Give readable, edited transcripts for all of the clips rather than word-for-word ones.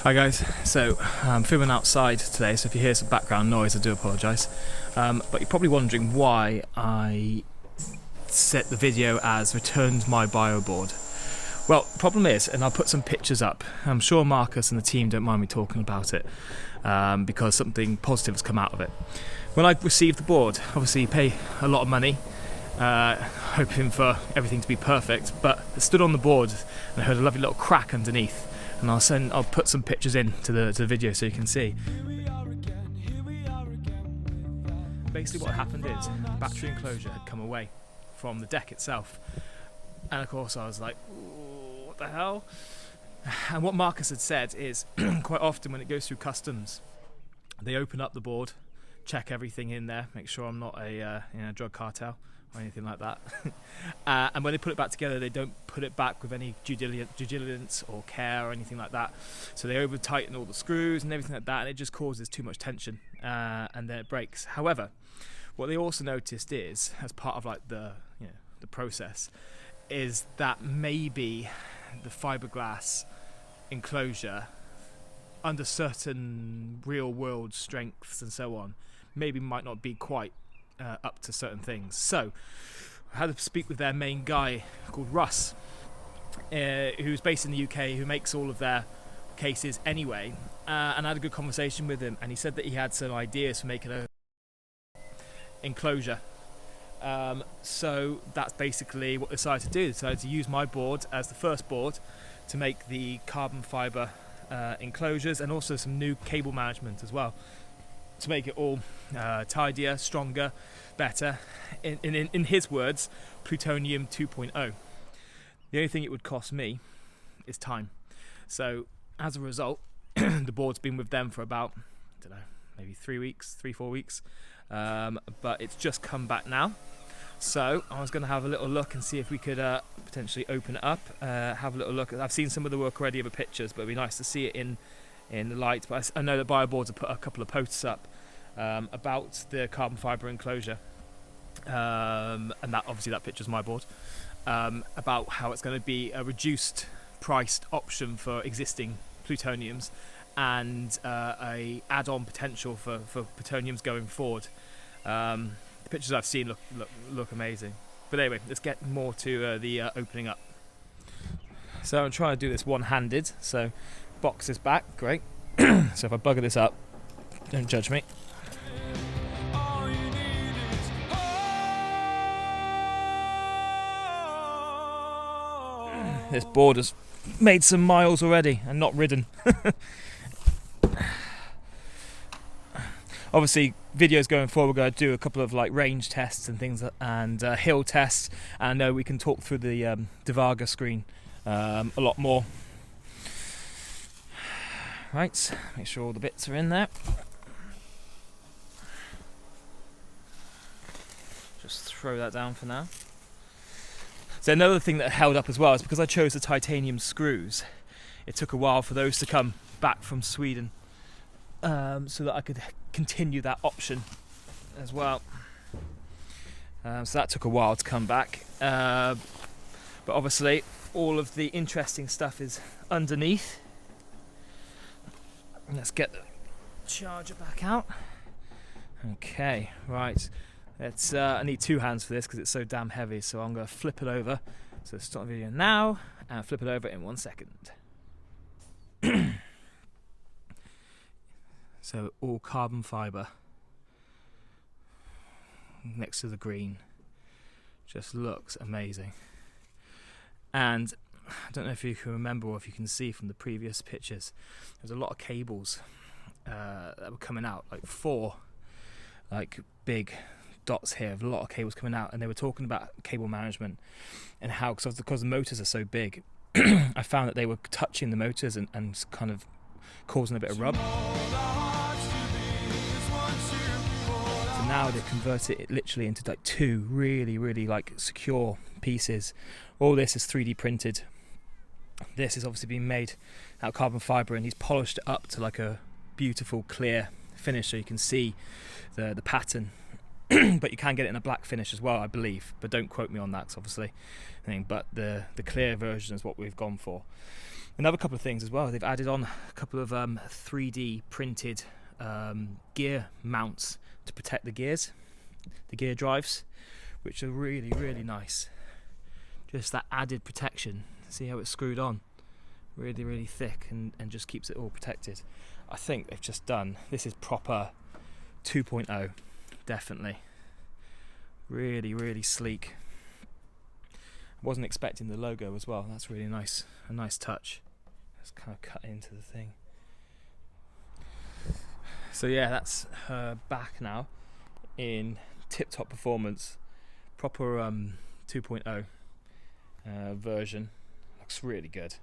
Hi guys, so I'm filming outside today, so if you hear some background noise I do apologise, but you're probably wondering why I set the video as returned my Bioboard. Well, the problem is, and I'll put some pictures up, I'm sure Marcus and the team don't mind me talking about it, because something positive has come out of it. When I received the board, obviously you pay a lot of money, hoping for everything to be perfect, but I stood on the board and I heard a lovely little crack underneath. And I'll put some pictures into the video so you can see. Basically what happened is the battery enclosure had come away from the deck itself. And of course I was like, what the hell? And what Marcus had said is quite often when it goes through customs, they open up the board, check everything in there, make sure I'm not a drug cartel or anything like that. And when they put it back together, they don't put it back with any due diligence or care or anything like that. So they over tighten all the screws and everything like that, and it just causes too much tension, and then it breaks. However, what they also noticed is, as part of like the process, is that maybe the fiberglass enclosure, under certain real world strengths and so on, maybe might not be quite up to certain things. So I had to speak with their main guy called Russ, who's based in the UK, who makes all of their cases anyway, and I had a good conversation with him, and he said that he had some ideas for making a enclosure. So that's basically what they decided to do. They decided to use my board as the first board to make the carbon fibre enclosures, and also some new cable management as well, to make it all tidier, stronger, better. In his words, Plutonium 2.0. The only thing it would cost me is time. So as a result, the board's been with them for about, I don't know, maybe 3-4 weeks. But it's just come back now. So I was going to have a little look and see if we could potentially open it up, have a little look. I've seen some of the work already of the pictures, but it'd be nice to see it in the light. But I know that Bioboards have put a couple of posts up about the carbon fibre enclosure, and that obviously that picture's my board, about how it's going to be a reduced priced option for existing plutoniums, and a add-on potential for plutoniums going forward. The pictures I've seen look amazing. But anyway, let's get more to the opening up. So I'm trying to do this one-handed, so box is back, great. So if I bugger this up, don't judge me. This board has made some miles already and not ridden. Obviously, videos going forward, we're going to do a couple of like range tests and things, and hill tests. And I know we can talk through the Divaga screen a lot more. Right, make sure all the bits are in there. Just throw that down for now. So another thing that held up as well is because I chose the titanium screws, it took a while for those to come back from Sweden, so that I could continue that option as well. So that took a while to come back, but obviously all of the interesting stuff is underneath. Let's get the charger back out. Okay, right. Let's. I need 2 hands for this because it's so damn heavy. So I'm going to flip it over. So start the video now and flip it over in 1 second. So all carbon fibre next to the green. Just looks amazing. And I don't know if you can remember or if you can see from the previous pictures, there's a lot of cables that were coming out, like 4 like big dots here, a lot of cables coming out, and they were talking about cable management and how, because the motors are so big, I found that they were touching the motors and kind of causing a bit of rub. So now they've converted it literally into like 2 really like secure pieces. All this is 3D printed. This is obviously being made out of carbon fibre, and he's polished it up to like a beautiful clear finish so you can see the pattern. But you can get it in a black finish as well, I believe, but don't quote me on that, 'cause obviously but the clear version is what we've gone for. Another couple of things as well, they've added on a couple of 3D printed gear mounts to protect the gears, the gear drives, which are really, really nice. Just that added protection. See how it's screwed on? Really, really thick, and just keeps it all protected. I think they've just done, this is proper 2.0, definitely. Really, really sleek. Wasn't expecting the logo as well. That's really nice, a nice touch. It's kind of cut into the thing. So yeah, that's back now in tip-top performance, proper 2.0 version. Looks really good,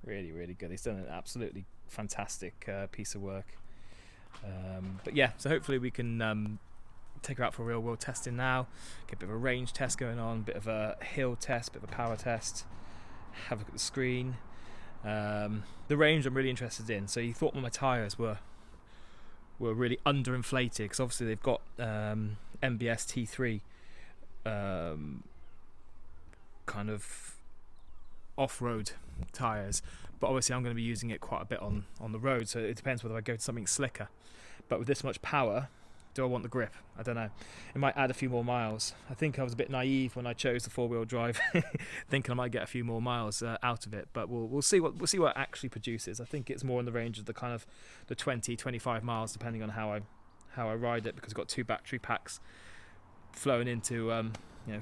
really, really good. He's done an absolutely fantastic piece of work. But yeah, so hopefully we can take her out for real world testing now, get a bit of a range test going on, a bit of a hill test, a bit of a power test, have a look at the screen. The range I'm really interested in. So you thought my tyres were really underinflated, because obviously they've got MBS T3 kind of off-road tyres, but obviously I'm going to be using it quite a bit on the road, so it depends whether I go to something slicker. But with this much power, do I want the grip? I don't know. It might add a few more miles. I think I was a bit naive when I chose the four-wheel drive, thinking I might get a few more miles out of it. But we'll see what it actually produces. I think it's more in the range of the kind of the 20-25 miles, depending on how I ride it, because I've got two battery packs flowing into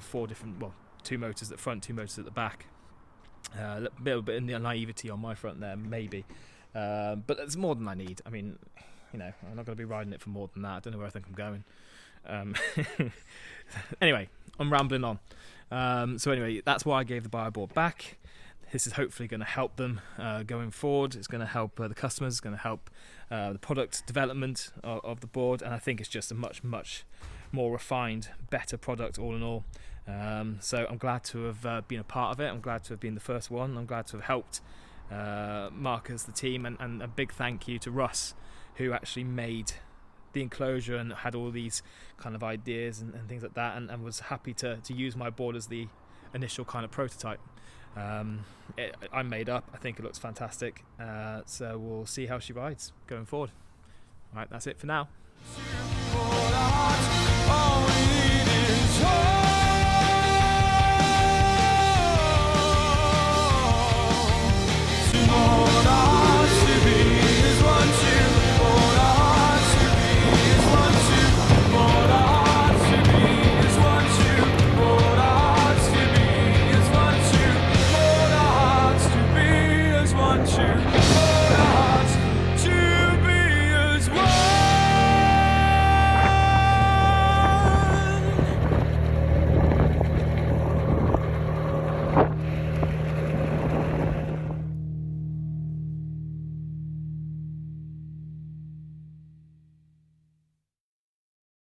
4 different, well, 2 motors at the front, 2 motors at the back. A little bit in the naivety on my front there, maybe, but it's more than I need. I mean, I'm not going to be riding it for more than that. I don't know where I think I'm going. Anyway, I'm rambling on. So anyway, that's why I gave the Bioboard back. This is hopefully going to help them going forward. It's going to help the customers. It's going to help the product development of the board, and I think it's just a much, much more refined, better product all in all. So I'm glad to have been a part of it. I'm glad to have been the first one. I'm glad to have helped Marcus, the team, and a big thank you to Russ, who actually made the enclosure and had all these kind of ideas and things like that, and was happy to use my board as the initial kind of prototype. I'm made up. I think it looks fantastic. So we'll see how she rides going forward. All right, that's it for now.